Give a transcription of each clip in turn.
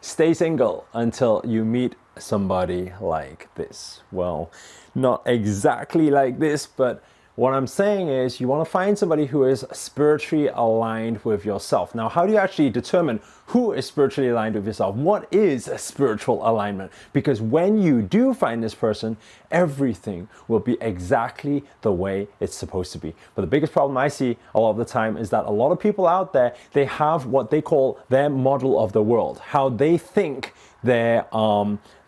stay single until you meet somebody like this. Well, not exactly like this, but what I'm saying is you want to find somebody who is spiritually aligned with yourself. Now, how do you actually determine who is spiritually aligned with yourself? What is a spiritual alignment? Because when you do find this person, everything will be exactly the way it's supposed to be. But the biggest problem I see a lot of the time is that a lot of people out there, they have what they call their model of the world, how they think their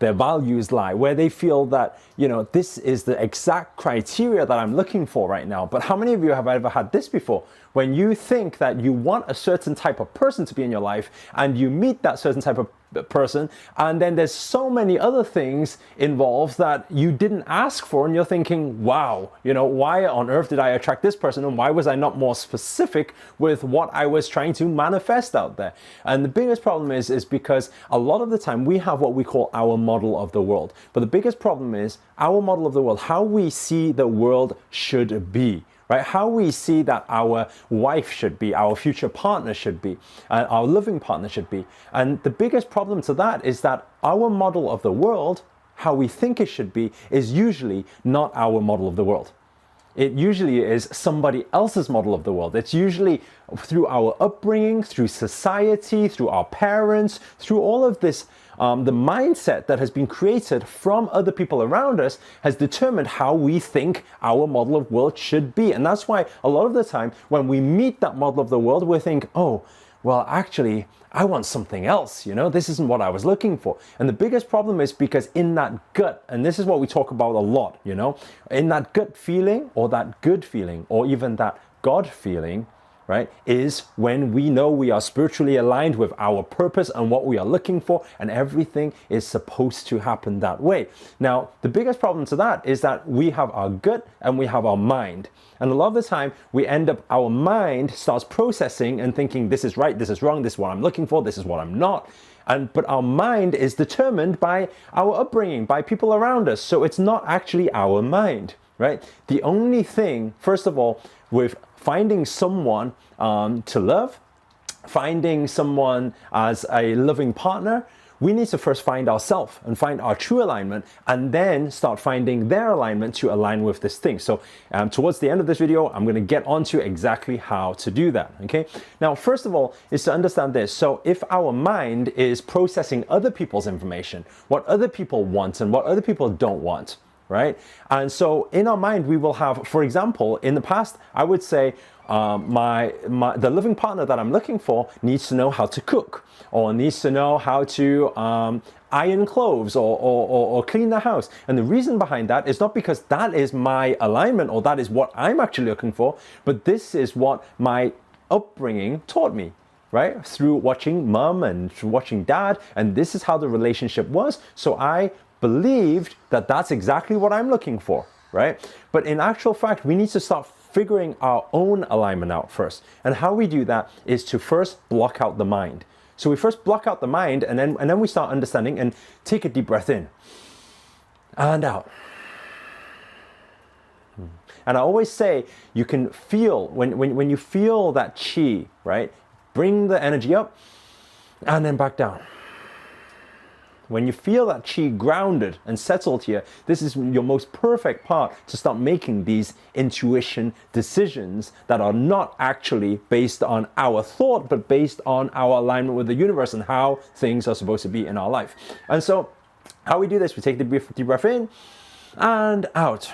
values lie, where they feel that, you know, this is the exact criteria that I'm looking for right now. But how many of you have ever had this before? When you think that you want a certain type of person to be in your life and you meet that certain type of person, and then there's so many other things involved that you didn't ask for, and you're thinking, wow, you know, why on earth did I attract this person, and why was I not more specific with what I was trying to manifest out there? And the biggest problem is because a lot of the time we have what we call our model of the world. But the biggest problem is our model of the world, how we see the world should be. Right? How we see that our wife should be, our future partner should be, our living partner should be. And the biggest problem to that is that our model of the world, how we think it should be, is usually not our model of the world. It usually is somebody else's model of the world. It's usually through our upbringing, through society, through our parents, through all of this. The mindset that has been created from other people around us has determined how we think our model of world should be. And that's why a lot of the time when we meet that model of the world, we think, oh, well, actually, I want something else, you know, this isn't what I was looking for. And the biggest problem is because in that gut, and this is what we talk about a lot, you know, in that gut feeling or that good feeling or even that God feeling, right, is when we know we are spiritually aligned with our purpose and what we are looking for, and everything is supposed to happen that way. Now, the biggest problem to that is that we have our gut and we have our mind. And a lot of the time, we end up, our mind starts processing and thinking, this is right, this is wrong, this is what I'm looking for, this is what I'm not. But our mind is determined by our upbringing, by people around us. So it's not actually our mind, right? The only thing, first of all, with finding someone to love, finding someone as a loving partner, we need to first find ourselves and find our true alignment, and then start finding their alignment to align with this thing. So towards the end of this video, I'm going to get onto exactly how to do that. Okay. Now, first of all, is to understand this. So if our mind is processing other people's information, what other people want and what other people don't want, right? And so in our mind, we will have, for example, in the past, I would say the living partner that I'm looking for needs to know how to cook, or needs to know how to iron clothes or clean the house. And the reason behind that is not because that is my alignment or that is what I'm actually looking for, but this is what my upbringing taught me. Right? Through watching mom and through watching dad, and this is how the relationship was. So I believed that that's exactly what I'm looking for, right? But in actual fact, we need to start figuring our own alignment out first. And how we do that is to first block out the mind. So we first block out the mind, and then we start understanding, and take a deep breath in and out. And I always say, you can feel, when you feel that chi, right? Bring the energy up and then back down. When you feel that chi grounded and settled here, this is your most perfect part to start making these intuition decisions that are not actually based on our thought, but based on our alignment with the universe and how things are supposed to be in our life. And so how we do this, we take the deep breath in and out.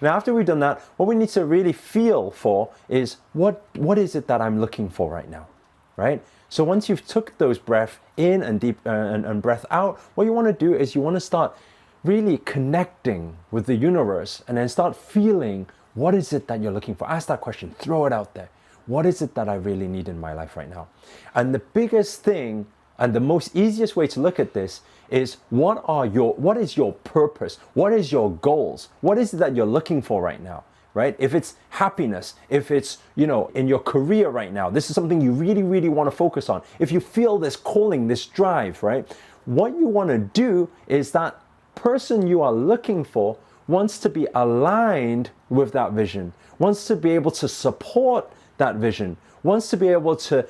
Now, after we've done that, what we need to really feel for is what is it that I'm looking for right now, right? So once you've took those breath in and deep and breath out, what you want to do is you want to start really connecting with the universe, and then start feeling, what is it that you're looking for? Ask that question, throw it out there. What is it that I really need in my life right now? And the biggest thing and the most easiest way to look at this is, what is your purpose? What is your goals? What is it that you're looking for right now? Right? If it's happiness, if it's, you know, in your career right now, this is something you really, really want to focus on. If you feel this calling, this drive, right? What you want to do is that person you are looking for wants to be aligned with that vision, wants to be able to support that vision, wants to be able to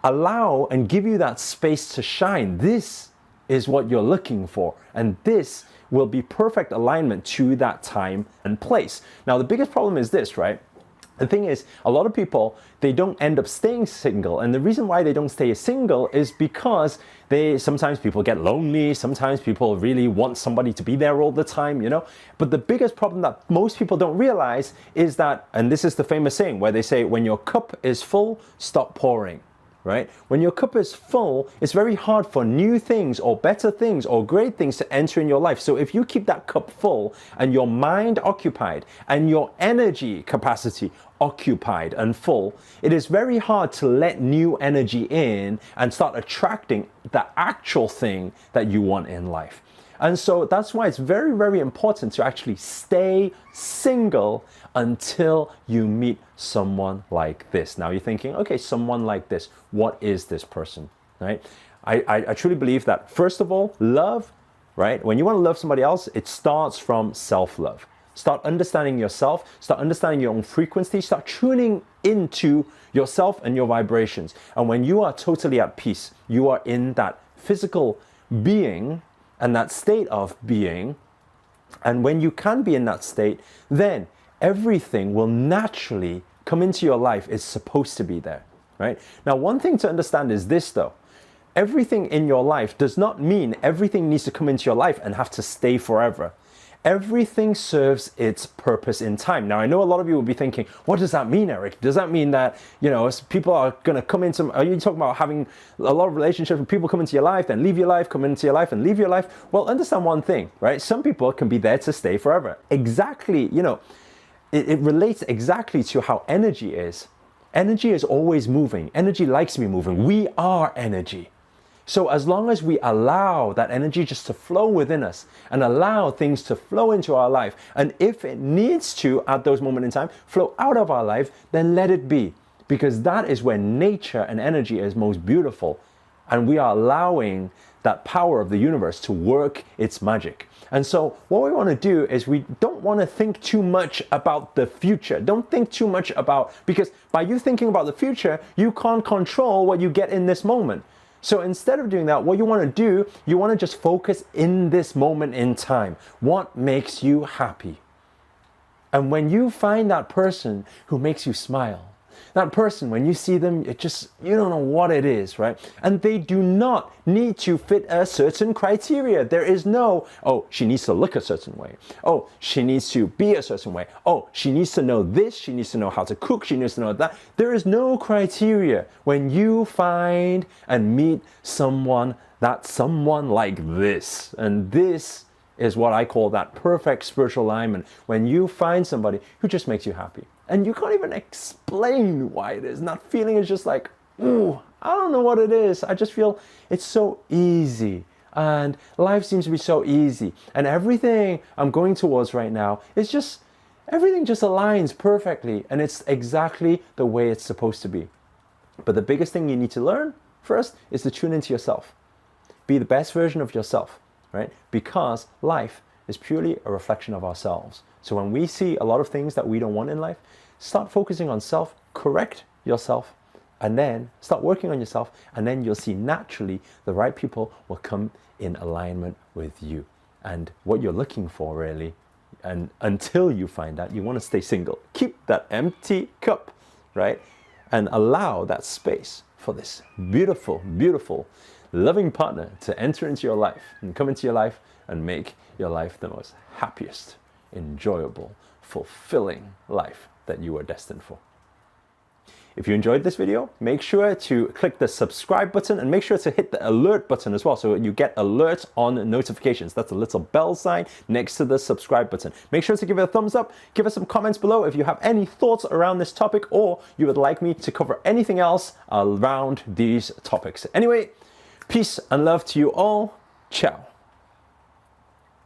allow and give you that space to shine. This is what you're looking for, and this will be perfect alignment to that time and place. Now, the biggest problem is this, right? The thing is, a lot of people, they don't end up staying single. And the reason why they don't stay single is because sometimes people get lonely. Sometimes people really want somebody to be there all the time, you know. But the biggest problem that most people don't realize is that, and this is the famous saying where they say, when your cup is full, stop pouring. Right? When your cup is full, it's very hard for new things or better things or great things to enter in your life. So if you keep that cup full and your mind occupied and your energy capacity occupied and full, it is very hard to let new energy in and start attracting the actual thing that you want in life. And so that's why it's very, very important to actually stay single until you meet someone like this. Now you're thinking, okay, someone like this, what is this person, right? I truly believe that, first of all, love, right? When you want to love somebody else, it starts from self-love. Start understanding yourself, start understanding your own frequency, start tuning into yourself and your vibrations. And when you are totally at peace, you are in that physical being and that state of being. And when you can be in that state, then everything will naturally come into your life. It's supposed to be there, right? Now, one thing to understand is this though. Everything in your life does not mean everything needs to come into your life and have to stay forever. Everything serves its purpose in time. Now, I know a lot of you will be thinking, what does that mean, Eric? Does that mean that, you know, people are going to come into, are you talking about having a lot of relationships with people come into your life, then leave your life, come into your life and leave your life? Well, understand one thing, right? Some people can be there to stay forever. Exactly, you know, it relates exactly to how energy is. Energy is always moving. Energy likes to be moving. We are energy. So as long as we allow that energy just to flow within us and allow things to flow into our life, and if it needs to, at those moments in time, flow out of our life, then let it be. Because that is where nature and energy is most beautiful. And we are allowing that power of the universe to work its magic. And so what we want to do is we don't want to think too much about the future. Don't think too much about, because by you thinking about the future, you can't control what you get in this moment. So instead of doing that, what you want to do, you want to just focus in this moment in time. What makes you happy? And when you find that person who makes you smile, that person, when you see them, you don't know what it is, right? And they do not need to fit a certain criteria. There is no, oh, she needs to look a certain way. Oh, she needs to be a certain way. Oh, she needs to know this. She needs to know how to cook. She needs to know that. There is no criteria when you find and meet someone that's someone like this. And this is what I call that perfect spiritual alignment. When you find somebody who just makes you happy. And you can't even explain why it is. And that feeling is just like, ooh, I don't know what it is. I just feel it's so easy. And life seems to be so easy. And everything I'm going towards right now is just, everything just aligns perfectly. And it's exactly the way it's supposed to be. But the biggest thing you need to learn first is to tune into yourself. Be the best version of yourself, right? Because life is purely a reflection of ourselves. So when we see a lot of things that we don't want in life, start focusing on self, correct yourself, and then start working on yourself, and then you'll see naturally the right people will come in alignment with you. And what you're looking for really, and until you find that, you want to stay single. Keep that empty cup, right? And allow that space for this beautiful, beautiful, loving partner to enter into your life and come into your life and make your life the most happiest, enjoyable, fulfilling life that you were destined for. If you enjoyed this video, make sure to click the subscribe button and make sure to hit the alert button as well so you get alerts on notifications. That's a little bell sign next to the subscribe button. Make sure to give it a thumbs up. Give us some comments below if you have any thoughts around this topic or you would like me to cover anything else around these topics. Anyway, peace and love to you all. Ciao.